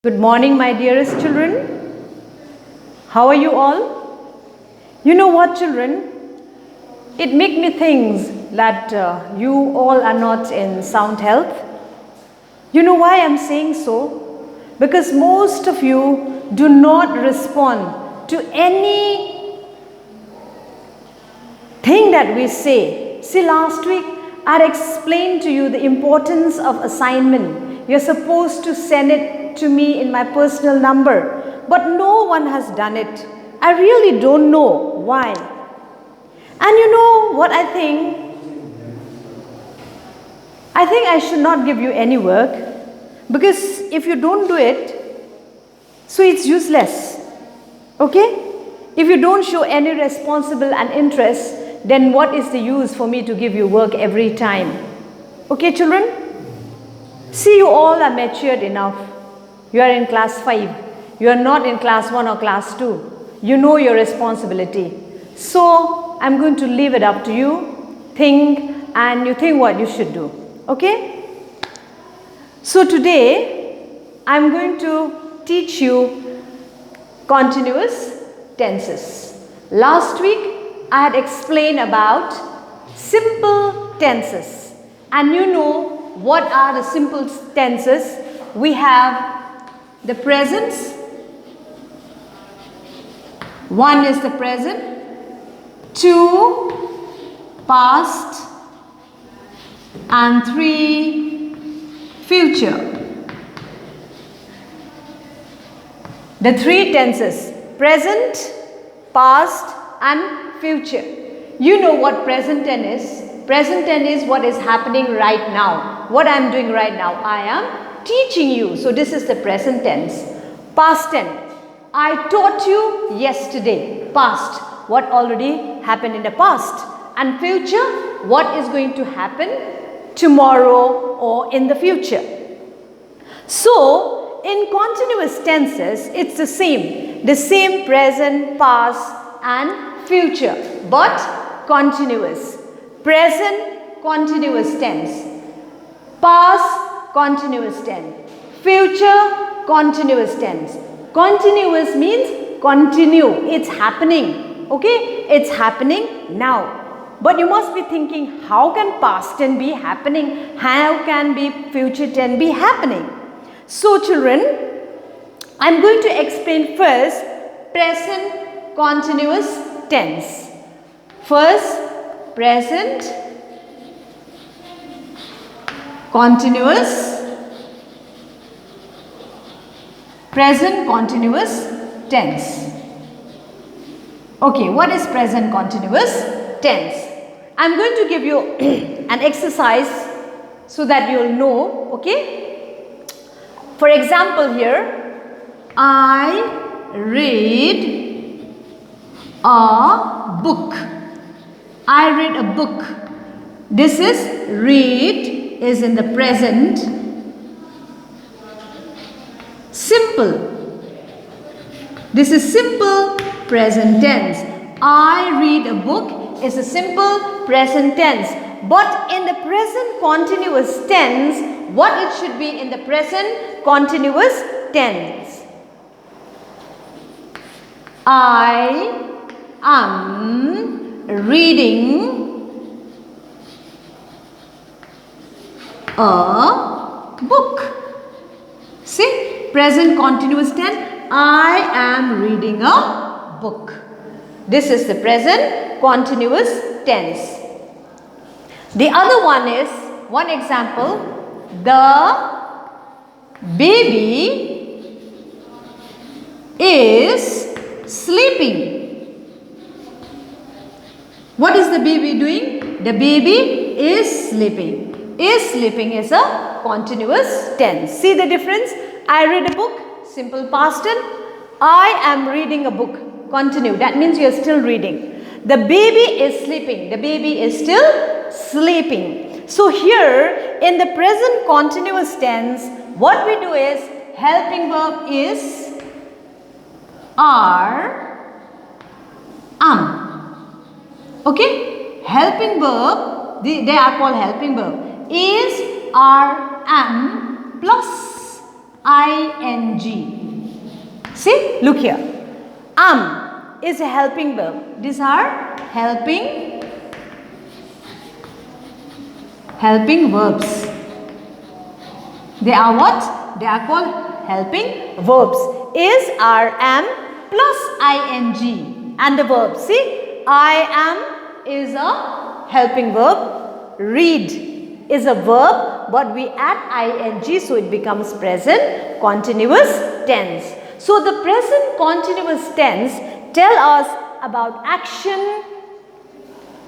Good morning, my dearest children. How are you all? You know what, children? It makes me think that you all are not in sound health. You know why I'm saying so? Because most of you do not respond to any thing that we say. See, last week I had explained to you the importance of assignment. You're supposed to send it to me in my personal number, but no one has done it. I really don't know why. And you know what I think? I think I should not give you any work, because if you don't do it, so it's useless. Okay? If you don't show any responsible and interest, then what is the use for me to give you work every time? Okay, children? See, you all are matured enough. You are in class 5. You are not in class 1 or class 2. You know your responsibility. So, I'm going to leave it up to you. Think, and you think what you should do. Okay? So, today, I'm going to teach you continuous tenses. Last week, I had explained about simple tenses. And you know what are the simple tenses? We have the present. One is the present. 2, past. And 3, future. The 3 tenses: present, past, and future. You know what present tense is. Present tense is what is happening right now. What I am doing right now. I am teaching you. So this is the present tense. Past tense. I taught you yesterday. Past. What already happened in the past. And future. What is going to happen tomorrow or in the future. So in continuous tenses, it's the same. The same present, past, and future, but continuous. Present, continuous tense. Past, continuous tense. Future, continuous tense. Continuous means continue. It's happening. Okay? It's happening now. But you must be thinking, how can past tense be happening? How can be future tense be happening? So children, I'm going to explain first present continuous tense. First, present continuous tense. Okay, what is present continuous tense? I'm going to give you an exercise so that you'll know, okay? For example here, I read a book. I read a book. This is read is in the present. Simple. This is simple present tense. I read a book is a simple present tense. But in the present continuous tense, what it should be in the present continuous tense? I am reading a book. See, present continuous tense. I am reading a book. This is the present continuous tense. The other one is, one example, the baby is sleeping. What is the baby doing? The baby is sleeping. Is sleeping is a continuous tense. See the difference? I read a book, simple past tense. I am reading a book, continue. That means you are still reading. The baby is sleeping. The baby is still sleeping. So here in the present continuous tense, what we do is helping verb is are, Okay? Helping verb, they are called helping verb, is, are, am plus ing. See, look here. Is a helping verb. These are helping verbs. They are what? They are called helping verbs. Is, are, am plus ing and the verb. See, I am is a helping verb. Read is a verb, but we add ing, so it becomes present continuous tense. So the present continuous tense tell us about action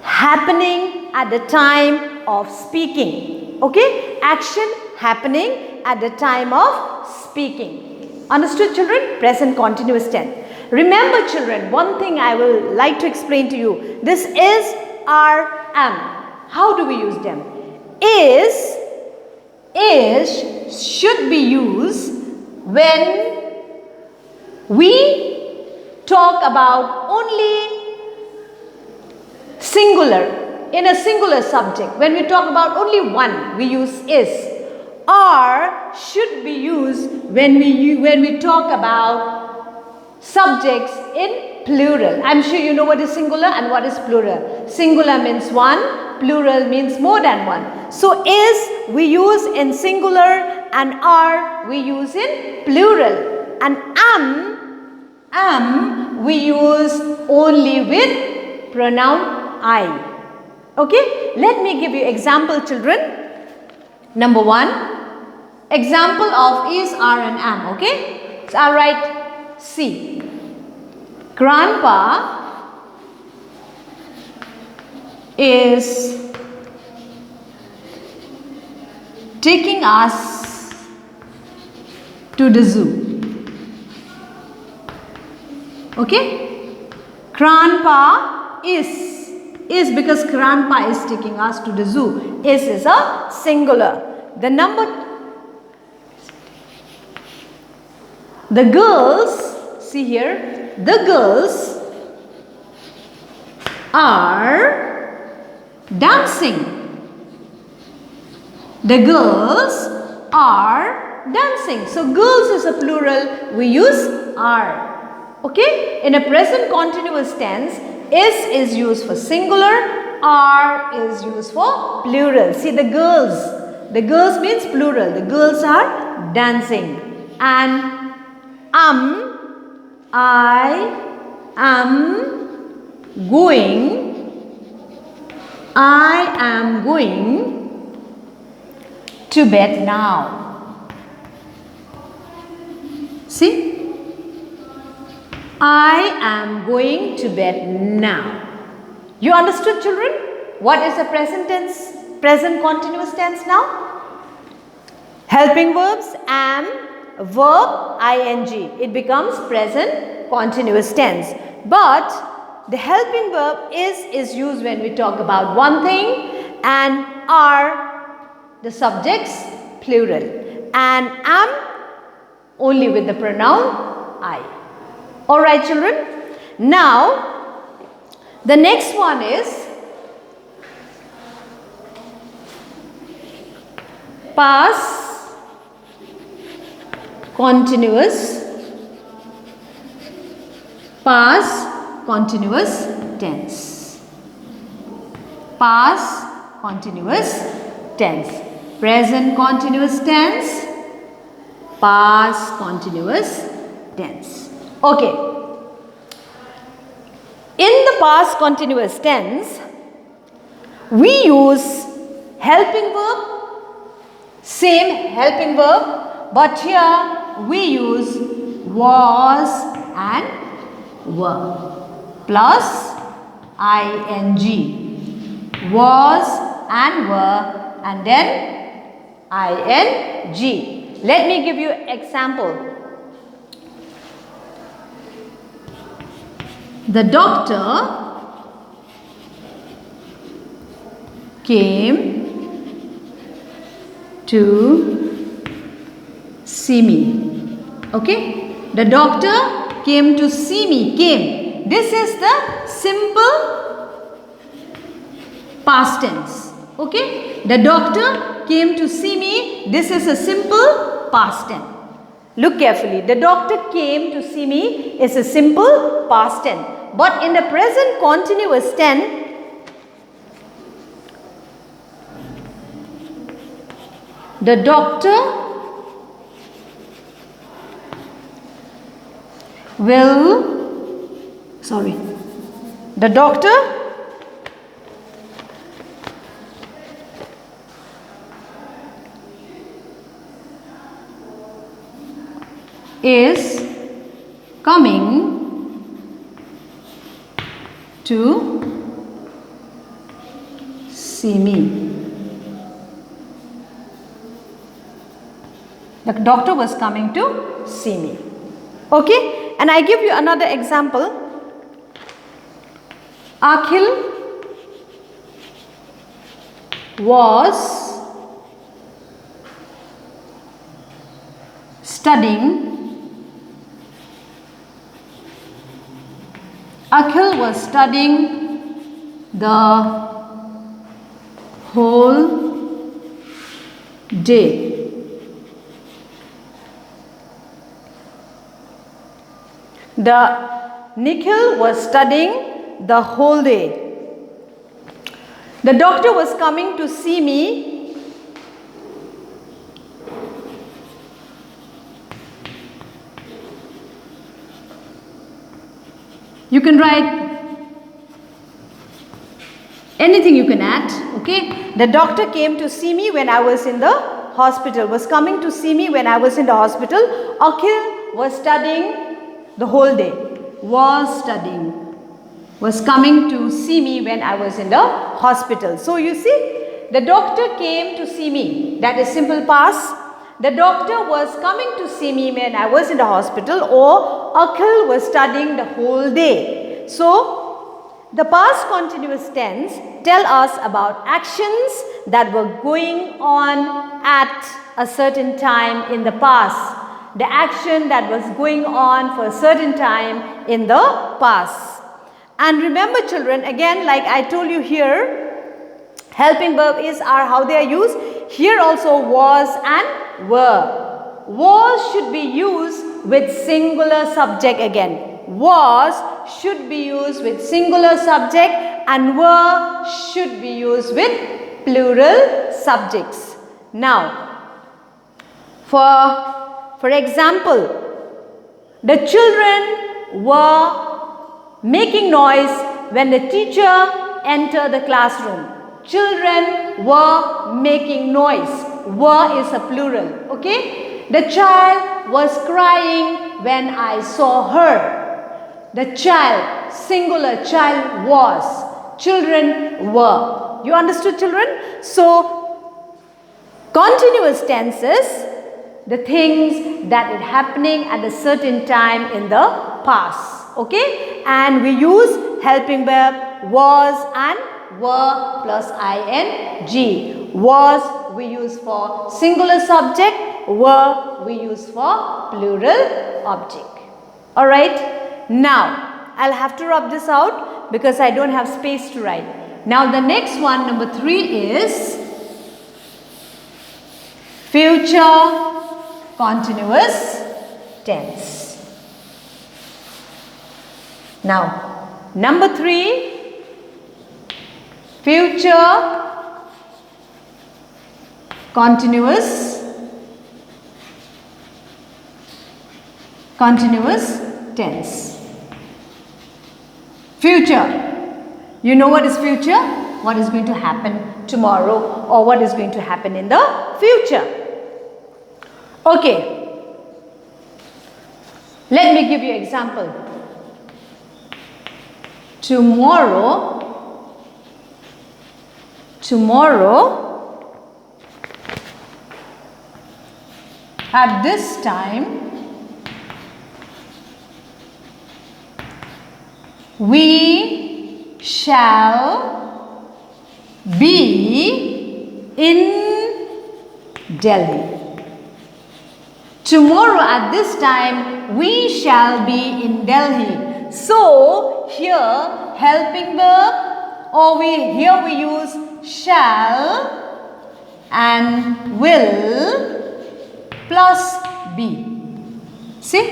happening at the time of speaking. Okay? Action happening at the time of speaking. Understood, children? Present continuous tense. Remember, children, one thing I will like to explain to you. This is, are, am. How do we use them? Is should be used when we talk about only singular, in a singular subject. When we talk about only one, we use is. Are should be used when we talk about subjects in plural. I'm sure you know what is singular and what is plural. Singular means one, plural means more than one. So is we use in singular and are we use in plural. And am we use only with pronoun I. Okay? Let me give you example, children. Number one. Example of is, are and am. Okay? So I'll write C. Grandpa is taking us to the zoo. Okay? Grandpa is because grandpa is taking us to the zoo. Is a singular. The number, the girls, see here, the girls are dancing. The girls are dancing. So girls is a plural, we use are. Okay? In a present continuous tense, is used for singular, are is used for plural. See the girls means plural, the girls are dancing. And I am going to bed now. See? I am going to bed now. You understood, children? What is the present tense? Present continuous tense now? Helping verbs, am, verb, ing. It becomes present continuous tense. But the helping verb is used when we talk about one thing, and are the subjects plural, and am only with the pronoun I. Alright, children. Now the next one is past continuous tense. Past continuous tense. Present continuous tense. Past continuous tense. Okay. In the past continuous tense, we use helping verb, same helping verb, but here we use was and were plus ing. Was and were and then ing. Let me give you example. The doctor came to see me. Okay? The doctor came to see me. Came. This is the simple past tense. Okay? The doctor came to see me. This is a simple past tense. Look carefully. The doctor came to see me is a simple past tense. But in the present continuous tense, the doctor the doctor is coming to see me. The doctor was coming to see me. Okay? And I give you another example. Akhil was studying the whole day. Nikhil was studying the whole day. The doctor was coming to see me. You can write anything you can add, okay? The doctor came to see me when I was in the hospital, was coming to see me when I was in the hospital. Akhil was studying the whole day, was coming to see me when I was in the hospital. So you see, the doctor came to see me, that is simple past. The doctor was coming to see me when I was in the hospital, or Akhil was studying the whole day. So the past continuous tense tell us about actions that were going on at a certain time in the past. The action that was going on for a certain time in the past. And remember children, again like I told you here, helping verb is are how they are used. Here also was and were. Was should be used with singular subject again. Was should be used with singular subject and were should be used with plural subjects. Now, for example, the children were making noise when the teacher entered the classroom. Children were making noise. Were is a plural. Okay? The child was crying when I saw her. The child, singular child was. Children were. You understood children? So, continuous tenses, the things that is happening at a certain time in the past. Okay? And we use helping verb was and were plus ing. Was we use for singular subject, were we use for plural object. Alright? Now, I'll have to rub this out because I don't have space to write. Now, the next one, number 3 is future continuous tense. Now, number 3, future continuous tense. Future. You know what is future? What is going to happen tomorrow or what is going to happen in the future. Okay, let me give you an example. Tomorrow, at this time, we shall be in Delhi. Tomorrow at this time, we shall be in Delhi. So, here helping verb or here we use shall and will plus be. See?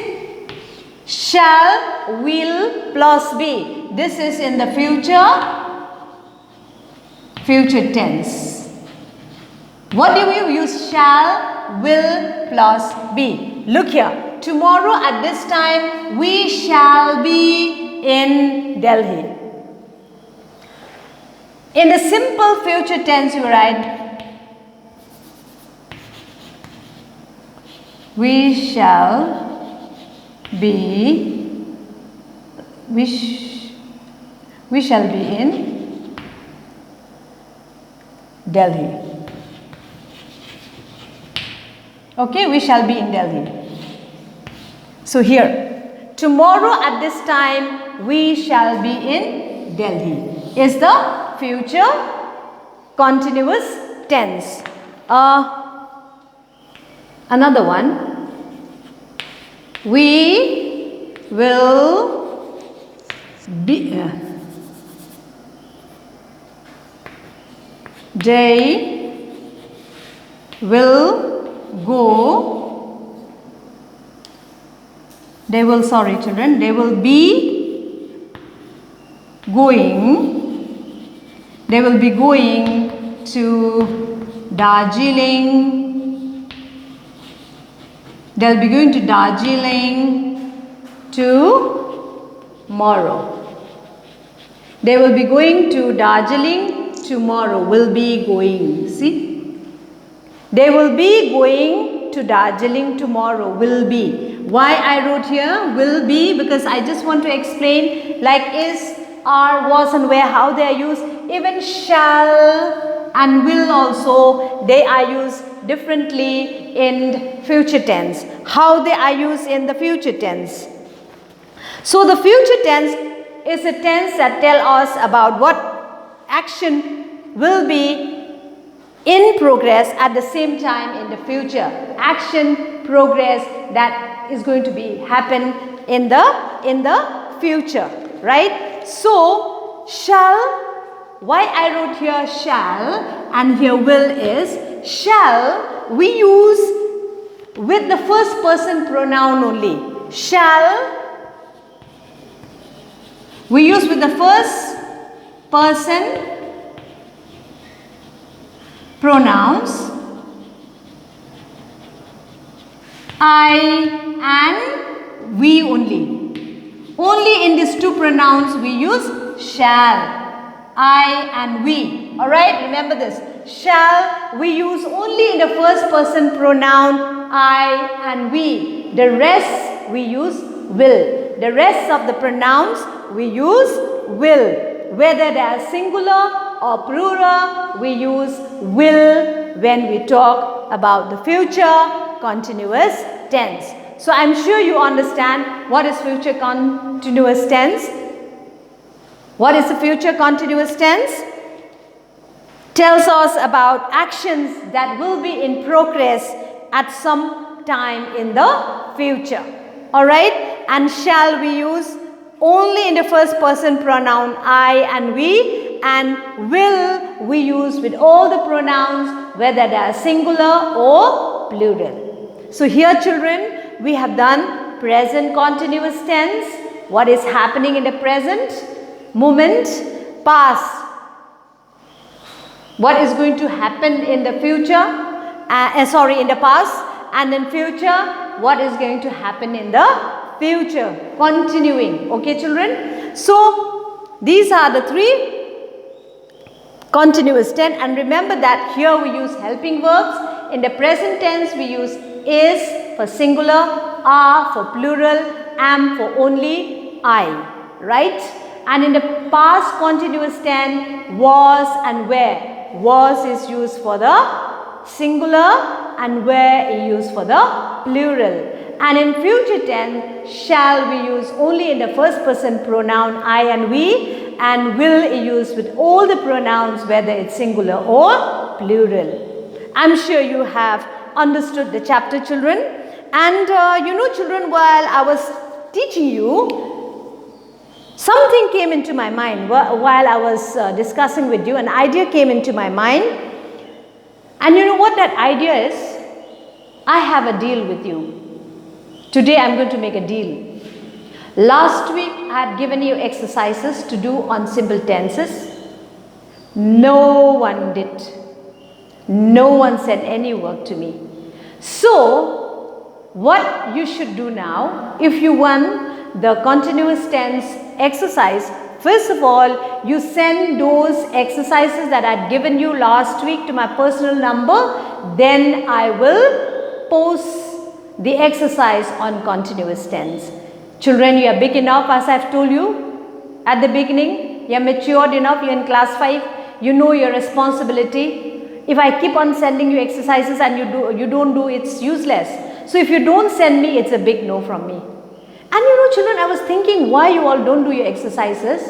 Shall, will plus be. This is in the future tense. What do we use? Shall, will plus be. Look here. Tomorrow at this time we shall be in Delhi. In the simple future tense you write we shall be in Delhi. Okay, we shall be in Delhi. So here, tomorrow at this time we shall be in Delhi is the future continuous tense. Another one, we will be, they will go, they will, sorry children, they will be going, they will be going to Darjeeling, they'll be going to Darjeeling tomorrow. They will be going to Darjeeling tomorrow. Will be going. See? They will be going to Darjeeling tomorrow. Will be. Why I wrote here will be? Because I just want to explain like is, are, was and where, how they are used. Even shall and will also, they are used differently in future tense. How they are used in the future tense. So the future tense is a tense that tells us about what action will be in progress at the same time in the future. Action, progress that is going to be happen in the future, right? So shall, why I wrote here shall and here will is, shall we use with the first person pronoun only. Shall we use with the first person pronouns I and we only. Only in these two pronouns we use shall. I and we. Alright, remember this. Shall we use only in the first person pronoun I and we. The rest we use will. The rest of the pronouns we use will. Whether they are singular or plural, we use will when we talk about the future continuous tense. So I am sure you understand what is future continuous tense. What is the future continuous tense? Tells us about actions that will be in progress at some time in the future. Alright? And shall we use only in the first person pronoun I and we, and will we use with all the pronouns whether they are singular or plural. So here children, we have done present continuous tense. What is happening in the present moment, past, what is going to happen in the future, in the past, and in future, what is going to happen in the future, continuing. Okay children, so these are the three continuous tense, and remember that here we use helping verbs. In the present tense we use is for singular, are for plural, am for only I, right? And in the past continuous tense, was and where. Was is used for the singular and where is used for the plural. And in future tense, shall we use only in the first person pronoun I and we, and will is used with all the pronouns whether it's singular or plural. I'm sure you have understood the chapter children. And you know children, while I was teaching you, something came into my mind while I was discussing with you. An idea came into my mind, and you know what that idea is? I have a deal with you. Today I am going to make a deal. Last week I had given you exercises to do on simple tenses. No one did. No one sent any work to me. So, what you should do now, if you want the continuous tense exercise, first of all, you send those exercises that I had given you last week to my personal number. Then I will post the exercise on continuous tense. Children, you are big enough, as I have told you at the beginning. You are matured enough, you are in class 5. You know your responsibility. If I keep on sending you exercises and you don't do, it's useless. So if you don't send me, it's a big no from me. And you know, children, I was thinking why you all don't do your exercises.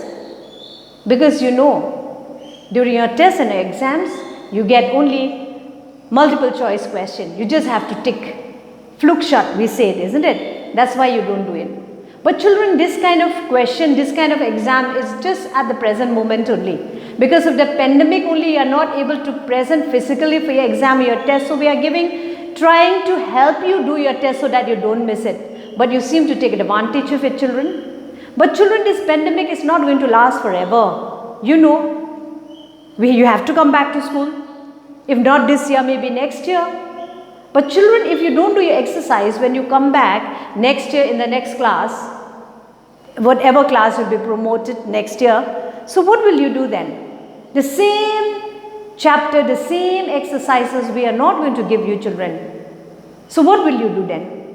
Because you know, during your tests and your exams, you get only multiple choice question. You just have to tick. Fluke shot, we say it, isn't it? That's why you don't do it. But children, this kind of question, this kind of exam is just at the present moment only. Because of the pandemic only, you are not able to present physically for your exam or your test. So we are trying to help you do your test so that you don't miss it. But you seem to take advantage of it, children. But children, this pandemic is not going to last forever. You know, you have to come back to school. If not this year, maybe next year. But children, if you don't do your exercise, when you come back next year in the next class, whatever class will be promoted next year, so what will you do then? The same chapter, the same exercises we are not going to give you, children. So what will you do then?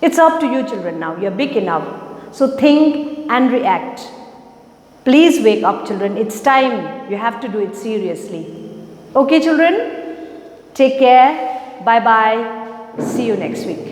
It's up to you, children, now. You are big enough. So think and react. Please wake up, children. It's time. You have to do it seriously. Okay, children? Take care. Bye-bye. See you next week.